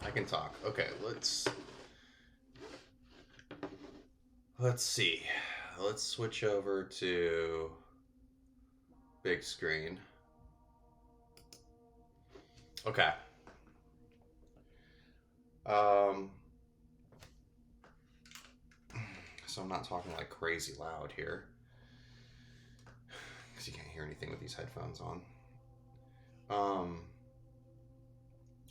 I can talk. Okay, let's see. Let's switch over to big screen. Okay. Um so I'm not talking like crazy loud here cuz you can't hear anything with these headphones on. Um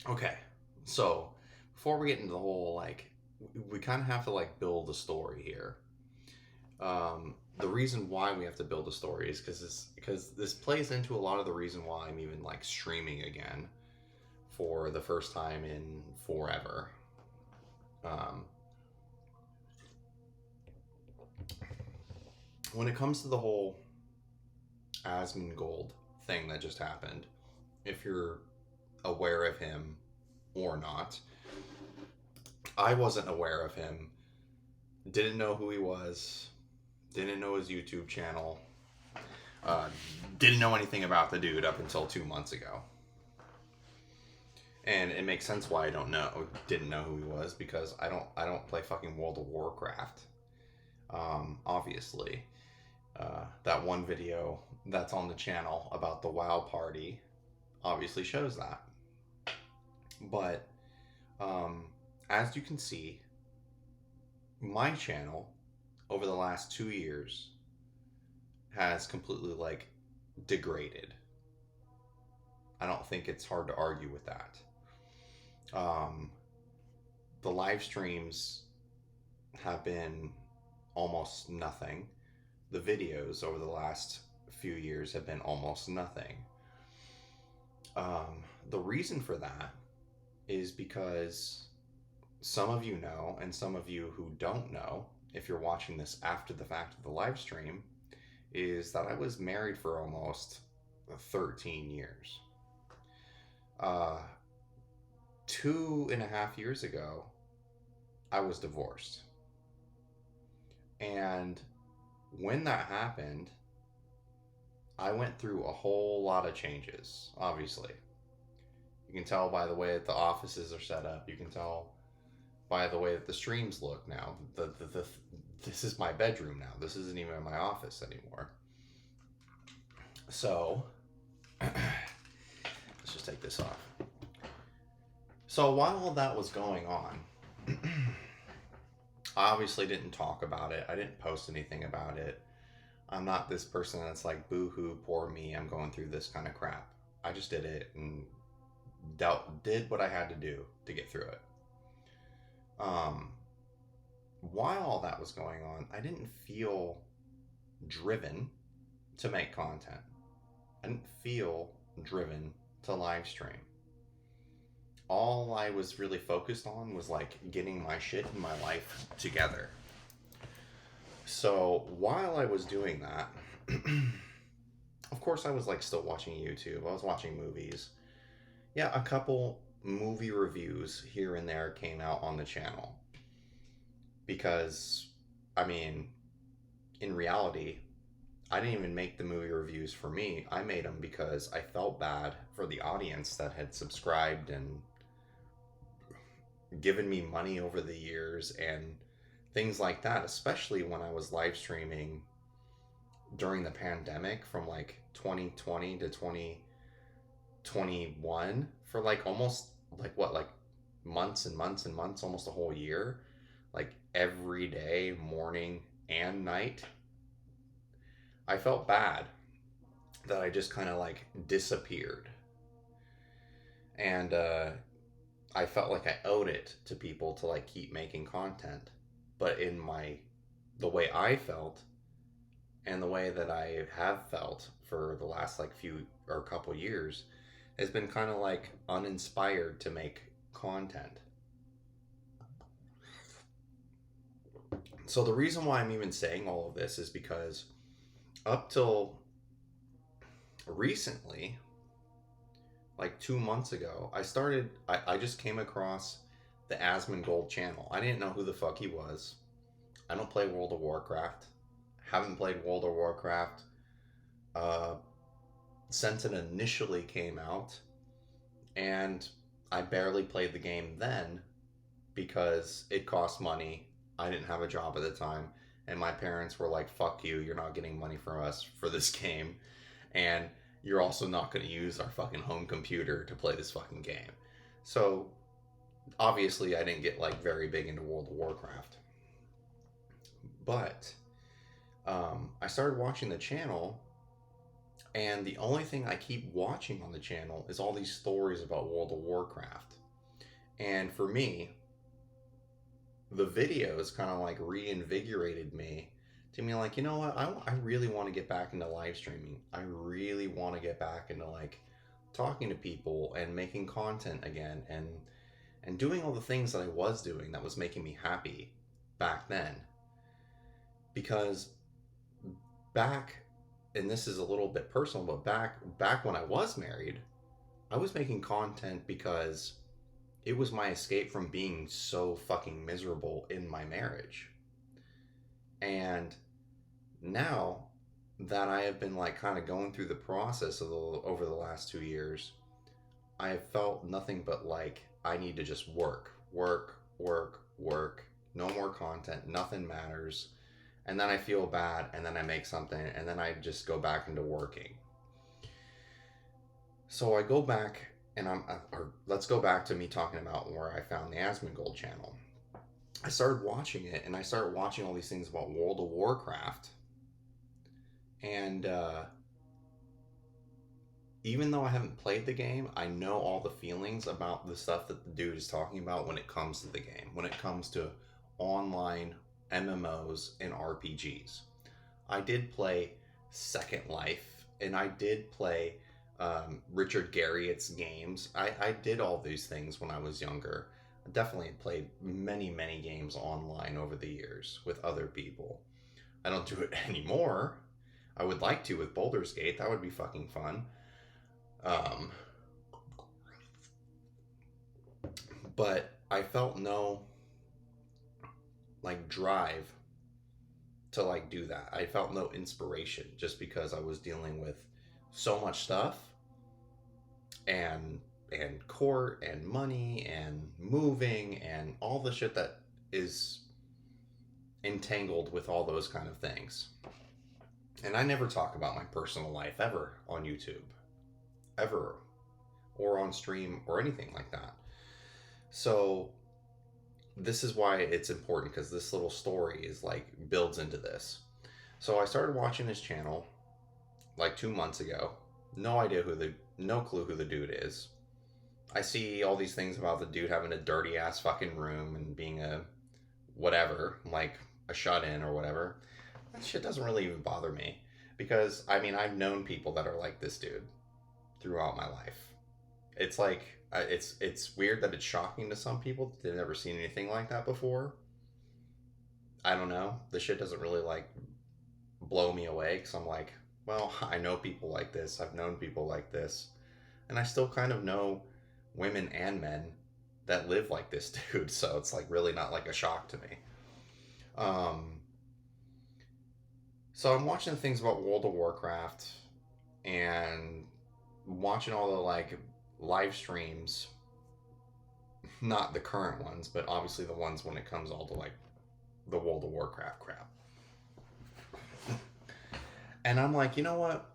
okay. So, before we get into the whole like we kind of have to like build a story here. The reason why we have to build a story is because this plays into a lot of the reason why I'm even like streaming again for the first time in forever. Um, when it comes to the whole Asmongold thing that just happened, if you're aware of him or not, I wasn't aware of him. Didn't know who he was. Didn't know his YouTube channel. Uh, didn't know anything about the dude up until 2 months ago. And it makes sense why I didn't know who he was, because I don't play fucking World of Warcraft. Obviously, that one video that's on the channel about the WoW party obviously shows that. But um, as you can see, my channel over the last 2 years has completely like degraded. I don't think it's hard to argue with that. Um, the live streams have been almost nothing. The videos over the last few years have been almost nothing. The reason for that is because some of you know, and some of you who don't know, if you're watching this after the fact of the live stream, is that I was married for almost 13 years. 2.5 years ago, I was divorced. And when that happened, I went through a whole lot of changes, obviously. You can tell by the way that the offices are set up. You can tell by the way that the streams look now. This is my bedroom now. This isn't even my office anymore. So, let's just take this off. So while all that was going on, I obviously didn't talk about it. I didn't post anything about it. I'm not this person that's like, boo-hoo, poor me, I'm going through this kind of crap. I just did it and did what I had to do to get through it. While all that was going on, I didn't feel driven to make content. I didn't feel driven to live stream. All I was really focused on was like getting my shit in my life together. So while I was doing that, of course I was like still watching YouTube. I was watching movies. Yeah, a couple movie reviews here and there came out on the channel. Because, I mean, in reality, I didn't even make the movie reviews for me. I made them because I felt bad for the audience that had subscribed and given me money over the years and things like that, especially when I was live streaming during the pandemic from like 2020 to 2021 for like almost like what, like months and months and months, almost a whole year, like every day, morning and night. I felt bad that I just kind of like disappeared. And I felt like I owed it to people to like keep making content. But in the way I felt and the way that I have felt for the last like few or couple years has been kind of like uninspired to make content. So the reason why I'm even saying all of this is because up till recently, like 2 months ago, I just came across the Asmongold channel. I didn't know who the fuck he was. I don't play World of Warcraft. Haven't played World of Warcraft since it initially came out. And I barely played the game then because it cost money. I didn't have a job at the time, and my parents were like, "Fuck you! You're not getting money from us for this game, and you're also not going to use our fucking home computer to play this fucking game." So obviously, I didn't get like very big into World of Warcraft, but I started watching the channel, and the only thing I keep watching on the channel is all these stories about World of Warcraft. And for me, the videos kind of like reinvigorated me to be like, you know what, I really want to get back into live streaming. I really want to get back into like talking to people and making content again, and doing all the things that I was doing that was making me happy back then. Because back, and this is a little bit personal, but back when I was married, I was making content because it was my escape from being so fucking miserable in my marriage. And now that I have been like kind of going through the process over the last 2 years, I have felt nothing but like I need to just work, work, work, work. No more content. Nothing matters. And then I feel bad, and then I make something, and then I just go back into working. So I go back, and let's go back to me talking about where I found the Asmongold channel. I started watching it, and I started watching all these things about World of Warcraft. And even though I haven't played the game, I know all the feelings about the stuff that the dude is talking about when it comes to the game, when it comes to online MMOs and RPGs. I did play Second Life, and I did play Richard Garriott's games. I did all these things when I was younger. I definitely played many, many games online over the years with other people. I don't do it anymore. I would like to with Baldur's Gate. That would be fucking fun. Um, but I felt no like drive to like do that. I felt no inspiration just because I was dealing with so much stuff, and court and money and moving and all the shit that is entangled with all those kind of things. And I never talk about my personal life ever on YouTube, ever, or on stream or anything like that. So this is why it's important, because this little story is like builds into this. So I started watching his channel like 2 months ago. No clue who the dude is. I see all these things about the dude having a dirty ass fucking room and being a whatever, like a shut in or whatever. That shit doesn't really even bother me, because I mean, I've known people that are like this dude throughout my life. It's like it's weird that it's shocking to some people that they've never seen anything like that before. I don't know. The shit doesn't really like blow me away, because I'm like, well, I know people like this. I've known people like this, and I still kind of know women and men that live like this dude. So it's like really not like a shock to me. Um, so I'm watching things about World of Warcraft and watching all the like live streams, not the current ones, but obviously the ones when it comes all to like the World of Warcraft crap. And I'm like, you know what?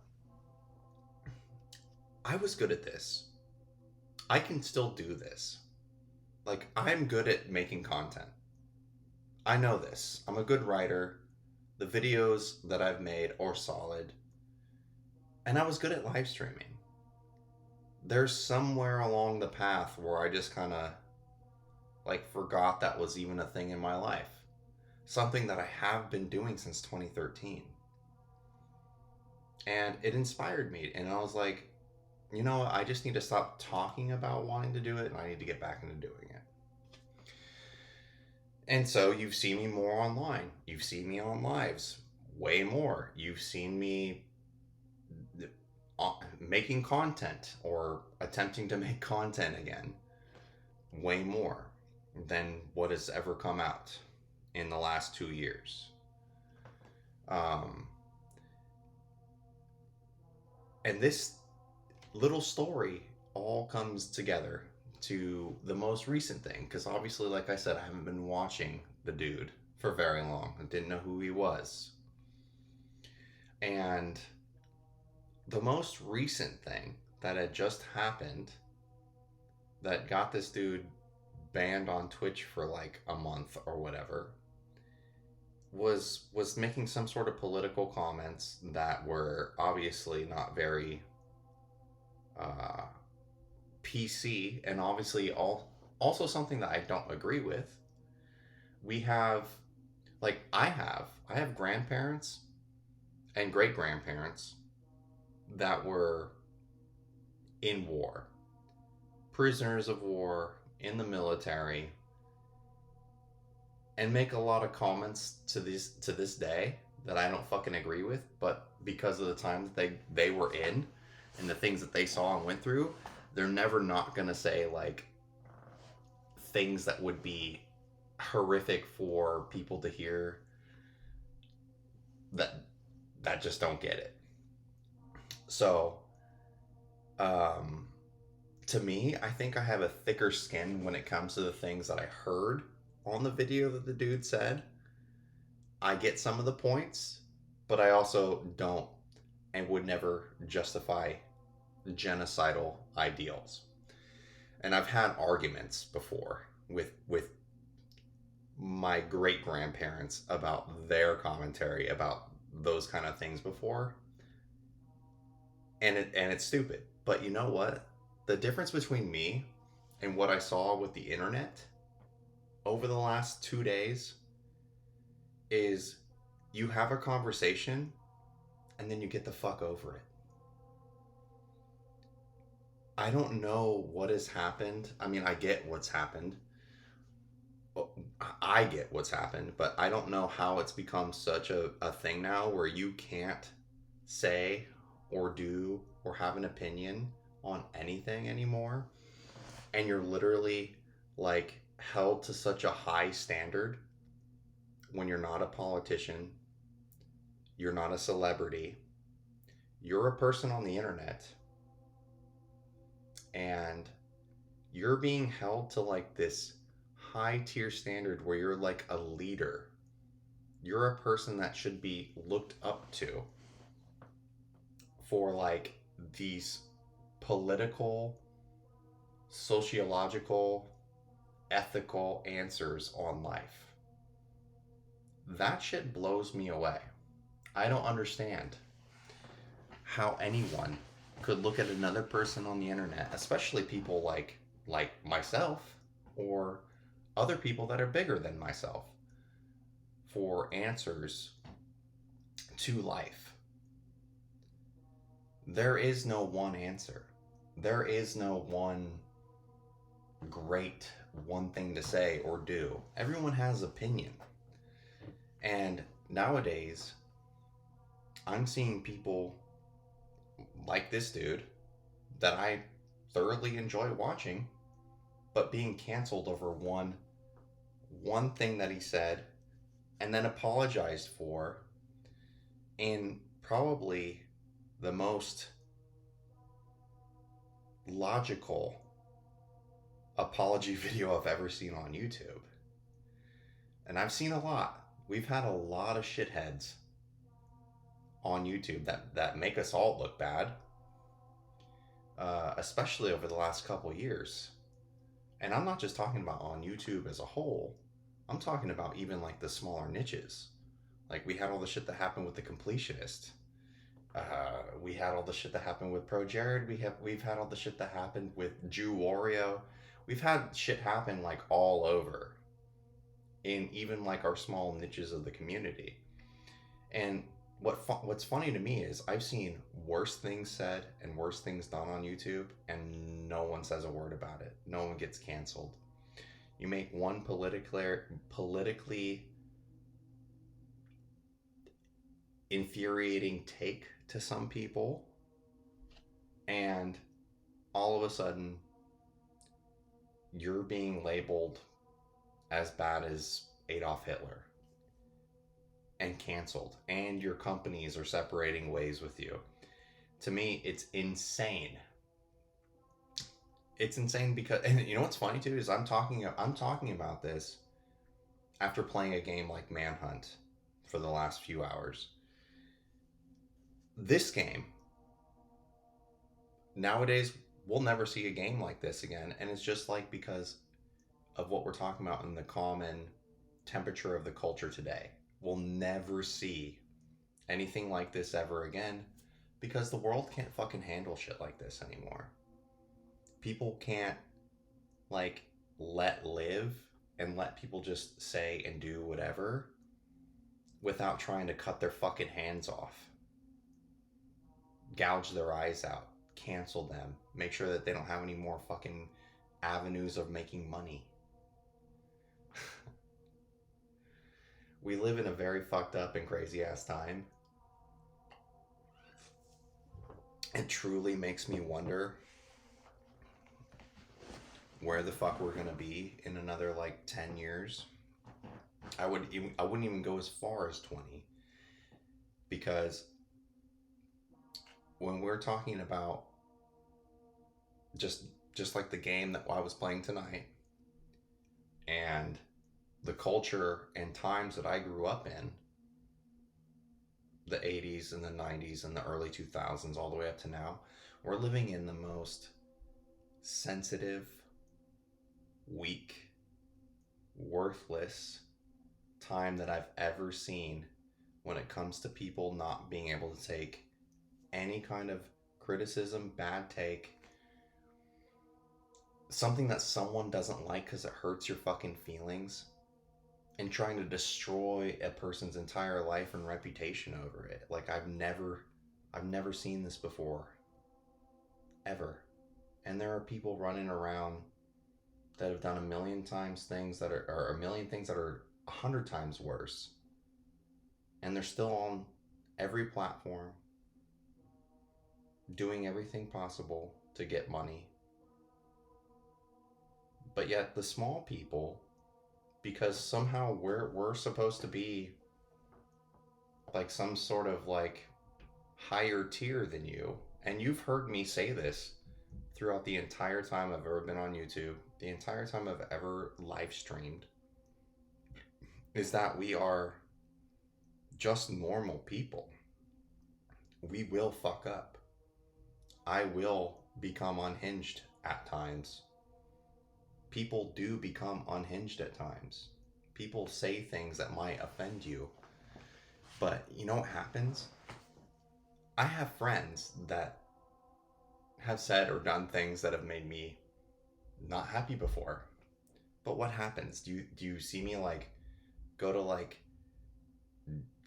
I was good at this. I can still do this. Like, I'm good at making content. I know this. I'm a good writer. The videos that I've made are solid. And I was good at live streaming. There's somewhere along the path where I just kind of like forgot that was even a thing in my life. Something that I have been doing since 2013. And it inspired me. And I was like, you know what? I just need to stop talking about wanting to do it, and I need to get back into doing it. And so you've seen me more online. You've seen me on lives way more. You've seen me making content or attempting to make content again way more than what has ever come out in the last 2 years. And this little story all comes together to the most recent thing, because obviously, like I said, I haven't been watching the dude for very long. I didn't know who he was. And the most recent thing that had just happened that got this dude banned on Twitch for like a month or whatever was making some sort of political comments that were obviously not very uh, PC, and obviously also something that I don't agree with. We have, like, I have grandparents and great grandparents that were in war, prisoners of war, in the military, and make a lot of comments to this day that I don't fucking agree with, but because of the time that they were in and the things that they saw and went through, they're never not gonna say like things that would be horrific for people to hear that just don't get it. So, um, to me, I think I have a thicker skin when it comes to the things that I heard on the video that the dude said. I get some of the points, but I also don't and would never justify genocidal ideals. And I've had arguments before with my great grandparents about their commentary about those kind of things before, and it's stupid. But you know what? The difference between me and what I saw with the internet over the last 2 days is you have a conversation and then you get the fuck over it. I don't know what has happened. I mean, I get what's happened. I get what's happened, but I don't know how it's become such a thing now where you can't say or do or have an opinion on anything anymore. And you're literally like held to such a high standard when you're not a politician, you're not a celebrity, you're a person on the internet, and you're being held to like this high tier standard where you're like a leader. You're a person that should be looked up to for like these political, sociological, ethical answers on life. That shit blows me away. I don't understand how anyone could look at another person on the internet, especially people like myself or other people that are bigger than myself, for answers to life. There is no one answer. There is no one thing to say or do. Everyone has opinion. And nowadays, I'm seeing people like this dude that I thoroughly enjoy watching, but being canceled over one thing that he said and then apologized for in probably the most logical apology video I've ever seen on YouTube. And I've seen a lot. We've had a lot of shitheads on YouTube that make us all look bad, especially over the last couple years. And I'm not just talking about on YouTube as a whole. I'm talking about even like the smaller niches. Like we had all the shit that happened with the completionist. We had all the shit that happened with Pro Jared. We've had all the shit that happened with Jew Wario. We've had shit happen like all over in even like our small niches of the community. And what's funny to me is I've seen worse things said and worse things done on YouTube, and no one says a word about it. No one gets canceled. You make one politically infuriating take to some people, and all of a sudden you're being labeled as bad as Adolf Hitler and canceled, and your companies are separating ways with you. To me, it's insane. It's insane because, and you know what's funny too is I'm talking about this after playing a game like Manhunt for the last few hours. This game nowadays, we'll never see a game like this again, and it's just like because of what we're talking about in the common temperature of the culture today. We'll never see anything like this ever again because the world can't fucking handle shit like this anymore. People can't like let live and let people just say and do whatever without trying to cut their fucking hands off, gouge their eyes out, cancel them, make sure that they don't have any more fucking avenues of making money. We live in a very fucked up and crazy ass time. It truly makes me wonder where the fuck we're gonna be in another like 10 years. I wouldn't even go as far as 20 because when we're talking about just just like the game that I was playing tonight and the culture and times that I grew up in, the 80s and the 90s and the early 2000s all the way up to now, we're living in the most sensitive, weak, worthless time that I've ever seen when it comes to people not being able to take any kind of criticism, bad take, something that someone doesn't like because it hurts your fucking feelings, and trying to destroy a person's entire life and reputation over it. Like I've never seen this before. Ever. And there are people running around that have done a million times things that are, or a million things that are 100 times worse. And they're still on every platform, doing everything possible to get money. But yet the small people, because somehow we're supposed to be like some sort of like higher tier than you. And you've heard me say this throughout the entire time I've ever been on YouTube, the entire time I've ever live streamed, is that we are just normal people. We will fuck up. I will become unhinged at times. People do become unhinged at times. People say things that might offend you. But you know what happens? I have friends that have said or done things that have made me not happy before. But what happens? Do you see me like go to like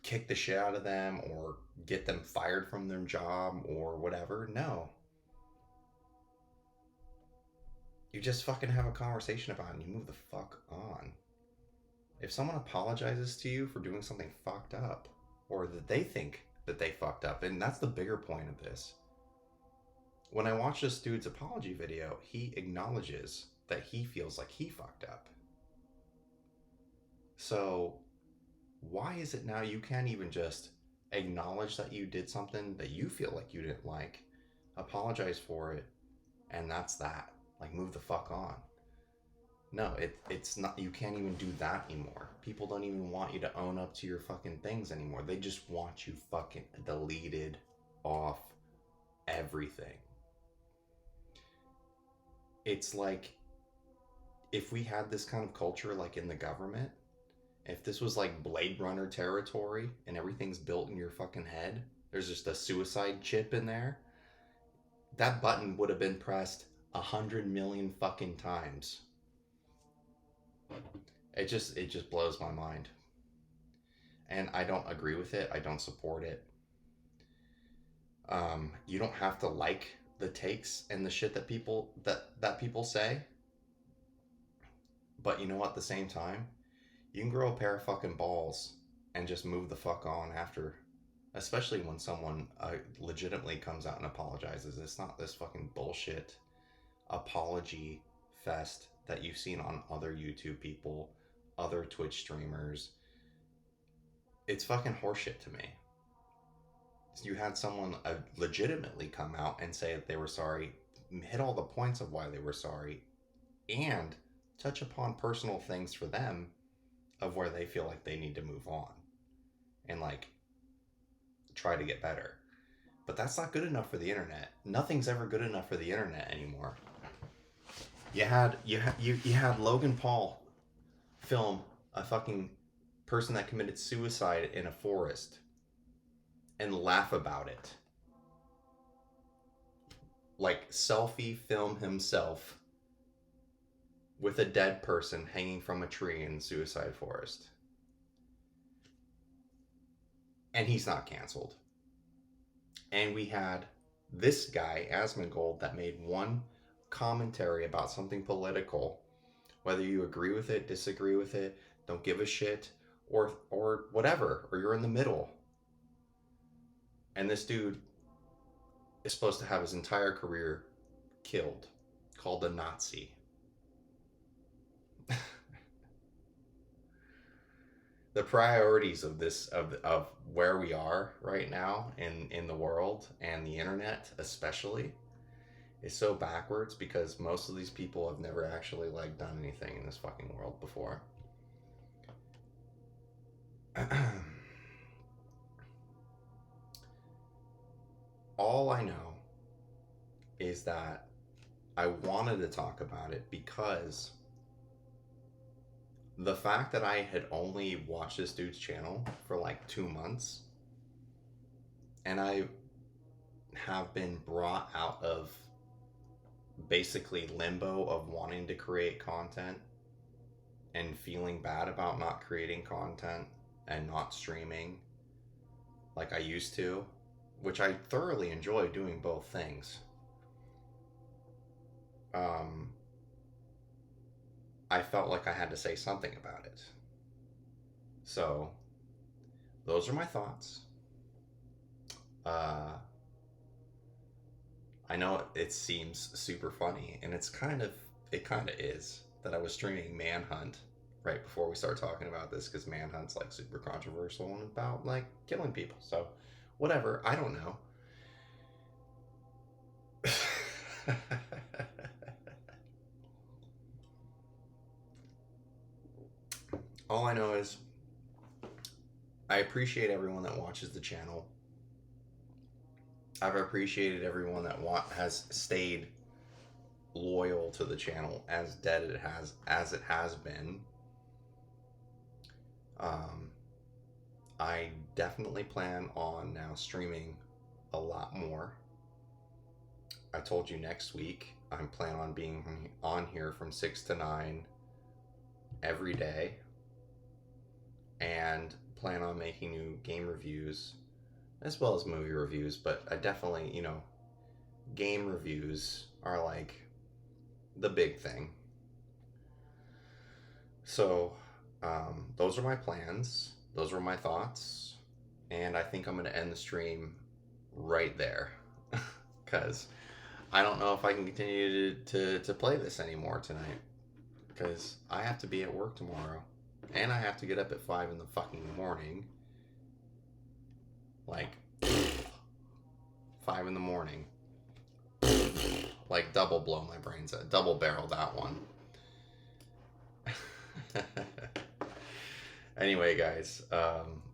kick the shit out of them or get them fired from their job or whatever? No. You just fucking have a conversation about it and you move the fuck on. If someone apologizes to you for doing something fucked up, or that they think that they fucked up, and that's the bigger point of this. When I watch this dude's apology video, he acknowledges that he feels like he fucked up. So why is it now you can't even just acknowledge that you did something that you feel like you didn't like, apologize for it, and that's that? Like, move the fuck on. No, it's not. You can't even do that anymore. People don't even want you to own up to your fucking things anymore. They just want you fucking deleted off everything. It's like if we had this kind of culture like in the government, if this was like Blade Runner territory and everything's built in your fucking head, there's just a suicide chip in there, that button would have been pressed 100 million fucking times. It just blows my mind. And I don't agree with it. I don't support it. You don't have to like the takes and the shit that people say. But you know what, at the same time, you can grow a pair of fucking balls and just move the fuck on after. Especially when someone legitimately comes out and apologizes. It's not this fucking bullshit apology fest that you've seen on other YouTube people, other Twitch streamers. It's fucking horseshit to me. You had someone legitimately come out and say that they were sorry hit all the points of why they were sorry and touch upon personal things for them of where they feel like they need to move on and like try to get better. But that's not good enough for the internet. Nothing's ever good enough for the internet anymore. You had Logan Paul film a fucking person that committed suicide in a forest and laugh about it. Like selfie film himself with a dead person hanging from a tree in the suicide forest. And he's not canceled. And we had this guy, Asmongold, that made one commentary about something political, whether you agree with it, disagree with it, don't give a shit, or whatever, or you're in the middle. And this dude is supposed to have his entire career killed, called a Nazi. The priorities of this of where we are right now in the world and the internet especially is so backwards because most of these people have never actually like done anything in this fucking world before. All I know is that I wanted to talk about it because the fact that I had only watched this dude's channel for like 2 months and I have been brought out of basically limbo of wanting to create content and feeling bad about not creating content and not streaming like I used to, which I thoroughly enjoy doing both things. I felt like I had to say something about it. So, those are my thoughts. I know it seems super funny, and it kind of is, that I was streaming Manhunt right before we start talking about this, because Manhunt's like super controversial and about like killing people. So, whatever, I don't know. All I know is I appreciate everyone that watches the channel. I've appreciated everyone that has stayed loyal to the channel as it has been. I definitely plan on now streaming a lot more. I told you next week I'm planning on being on here from 6 to 9 every day, and plan on making new game reviews as well as movie reviews, but I definitely, game reviews are like the big thing. So those are my plans, those are my thoughts, and I think I'm going to end the stream right there because I don't know if I can continue to play this anymore tonight, because I have to be at work tomorrow and I have to get up at 5 in the fucking morning. Like 5 in the morning. Like double blow my brains out. Double barrel that one. Anyway, guys,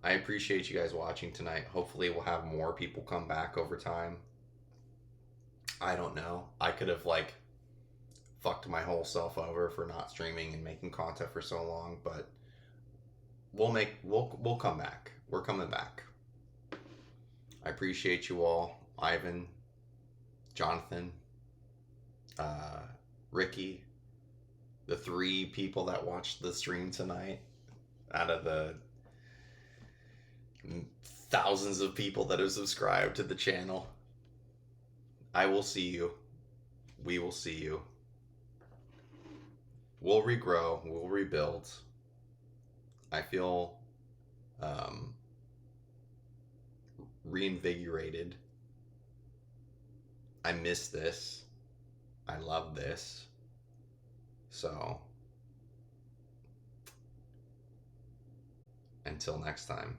I appreciate you guys watching tonight. Hopefully we'll have more people come back over time. I don't know. I could have like fucked my whole self over for not streaming and making content for so long, but we'll come back. We're coming back. I appreciate you all. Ivan, Jonathan, Ricky, the 3 people that watched the stream tonight out of the thousands of people that have subscribed to the channel. I will see you. We will see you. We'll regrow. We'll rebuild. I feel reinvigorated. I miss this. I love this. So, until next time.